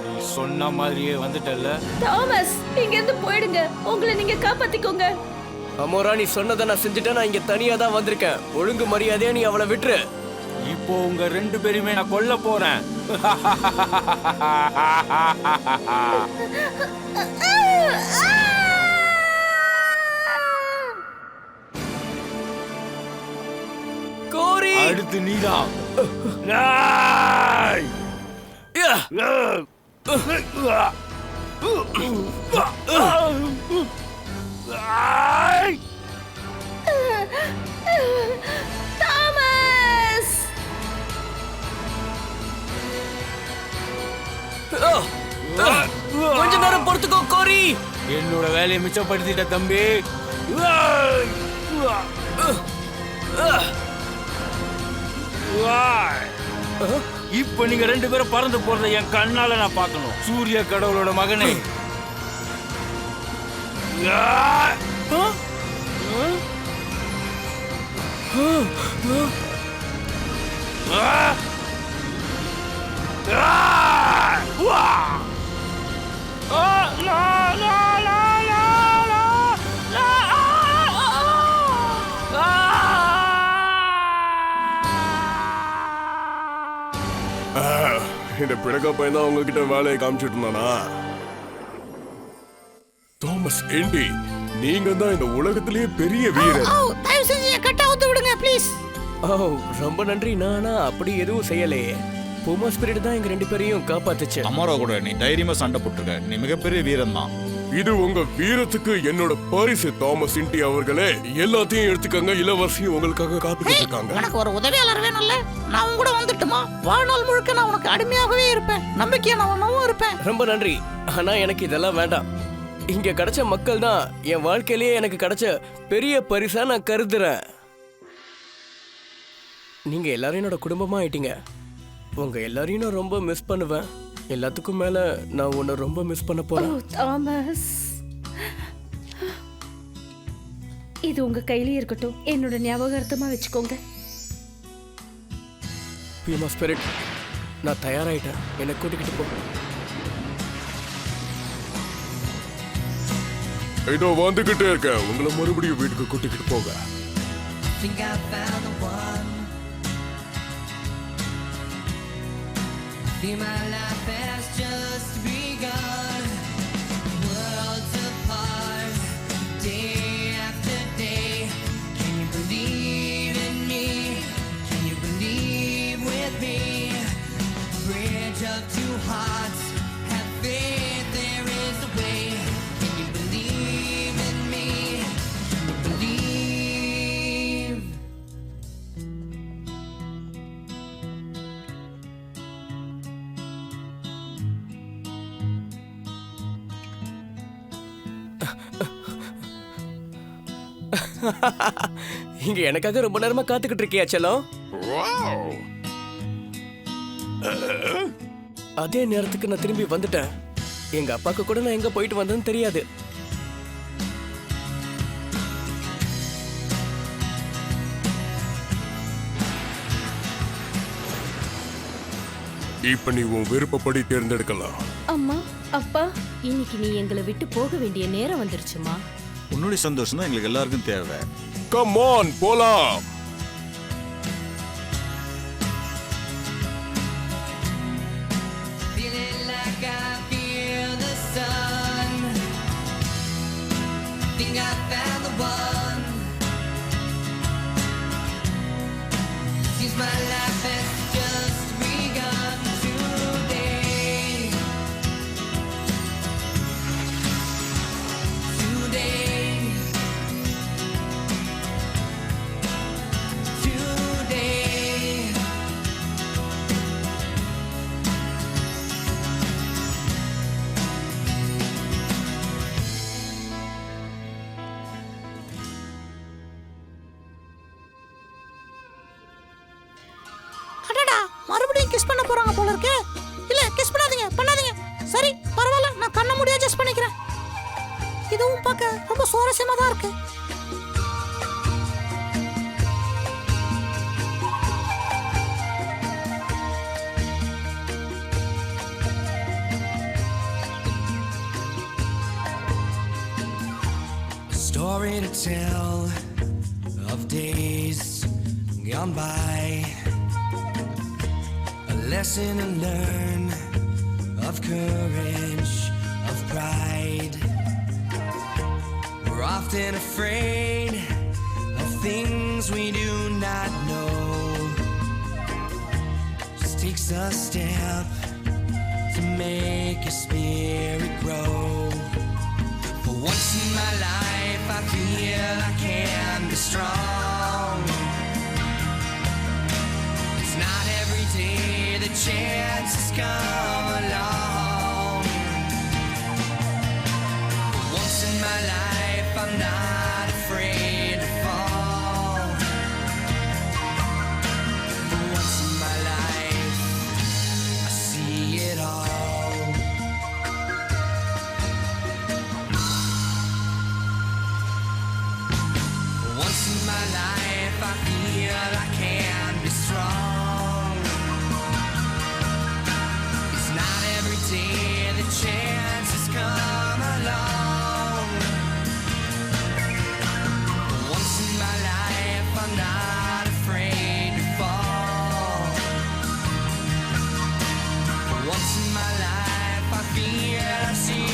நீ சொன்ன மாதிரியே வந்துட்டல்ல. தாமஸ், இங்க இருந்து போயிடுங்க. உங்களை நீங்க காப்பாத்திக்கோங்க. அமோரா, நீ சொன்னதை நான் செஞ்சுட்டேன். நான் இங்க தனியா தான் வந்திருக்கேன். ஒழுங்கு மரியாதையா நீ அவளை விட்டுரு. இப்போ உங்க 2 பேருமே நான் கொல்ல போறேன். கோரி, அடுத்து நீதான். தாமஸ்! கொஞ்ச நேரம் பொறுத்துக்கோ கோரி. என்னோட வேலையை மிச்சப்படுத்திட்ட தம்பி. இப்ப நீங்க 2 பேரும் பறந்து போறத என் கண்ணால நான் பார்க்கணும். சூரிய கடவுளோட மகனே. இந்த பிறக்க பையன் தான் உங்ககிட்ட வேலையை காமிச்சிட்டு இருந்தானா? தாமஸ் ஏண்டி, நீங்க தான் இந்த உலகத்திலேயே பெரிய வீரர். தயவு செஞ்சு என் கட்டை அவுத்து விடுங்க ப்ளீஸ். ஓ, ரொம்ப நன்றி. நானா அப்படி எதுவும் செய்யலையே. பூமா ஸ்பிரிட் தான் எங்க 2 பேரையும் காப்பாத்துச்சு. அமரா கூட நீ தைரியமா சண்டை போட்டுருக்க. நீ மிகப்பெரிய வீரன் தான். இது உங்க வீரத்துக்கு என்னோட பரிசு தாமஸ் இன்டி அவர்களே. எல்லாத்தையும் எடுத்துக்கங்க. இளவரசியும் உங்களுக்காக காத்துக்கிட்டு இருக்காங்க. உனக்கு ஒரு உதவியாளர் வேணும்ல? நான் உன் கூட வந்துட்டுமா? வாழ்நாள் முழுக்க நான் உனக்கு அடிமையாகவே இருப்பேன். நம்பிக்கையானவனாவும் இருப்பேன். ரொம்ப நன்றி. ஆனா எனக்கு இதெல்லாம் வேண்டாம். இங்க கிடைச்ச மக்கள் தான் என் வாழ்க்கையிலேயே எனக்கு கிடைச்ச பெரிய பரிசா நான் கருதுறேன். நீங்க எல்லாரும் என்னோட குடும்பமா ஆயிட்டீங்க. உங்க எல்லாரையும் நான் ரொம்ப மிஸ் பண்ணுவேன். எல்லாத்துக்கும் மேல நான் உன்னை ரொம்ப மிஸ் பண்ண ஓ போறேன். தாமஸ், இது உங்க கையிலே இருக்கட்டும். என்னோட ஞாபகார்த்தமா வச்சுக்கோங்க. பூமா ஸ்பிரிட், நான் தயாராயிட்டேன். என்னை கூட்டிக்கிட்டு போ. இதோ வந்துகிட்டே இருக்கேன். உங்களை மறுபடியும் வீட்டுக்கு கூட்டிக்கிட்டு போக. Think I found the one. Feel my life has just begun. Worlds apart, day after day. Can you believe in me? Can you believe with me? Bridge of 2 hearts, have faith, there is a way. Can you believe in me? Can you believe? இங்க எனக்காக ரொம்ப நேரமா காத்துக்கிட்டு இருக்கியா செல்லம்? அதே நேரத்துக்கு நான் திரும்பி வந்துட்டேன். எங்க அப்பாக்கு கூட நான் எங்க போயிட்டு வந்தேன்னு தெரியாது. இப்ப நீ உன் விருப்பப்படி தேர்ந்தெடுக்கலாம். அம்மா, அப்பா, இன்னைக்கு நீ எங்களை விட்டு போக வேண்டிய நேரம் வந்துருச்சுமா. உன்னுடைய சந்தோஷம் தான் எங்களுக்கு எல்லாருக்கும் தேவை. கம் ஆன், போலாம். Feeling like I feel the sun. Think I found the one. Seems my life has just begun today. Today. Today. அடடா, மறுபடியும் கிஸ் பண்ண போறாங்க போல இருக்கு. இல்ல, கிஸ் பண்ணாதீங்க, பண்ணாதீங்க. சரி, பரவாயில்ல, நான் கண்ண மூடியா அட்ஜஸ்ட் பண்ணிக்கிறேன். இதுவும் பார்க்க ரொம்ப சுவாரஸ்யமா தான் இருக்கு. story to tell of days gone by, a lesson to learn of courage, of pride. We're often afraid of things we do not know. Just takes a step to make your spirit grow. For once in my life I feel I can be strong. It's not every day the chances come along. For once in my life I'm not afraid to fall. For once in my life I see it all. For once in my life I feel I can be strong. It's not every day the chances come along. For once in my life I'm not afraid to fall. For once in my life I feel I see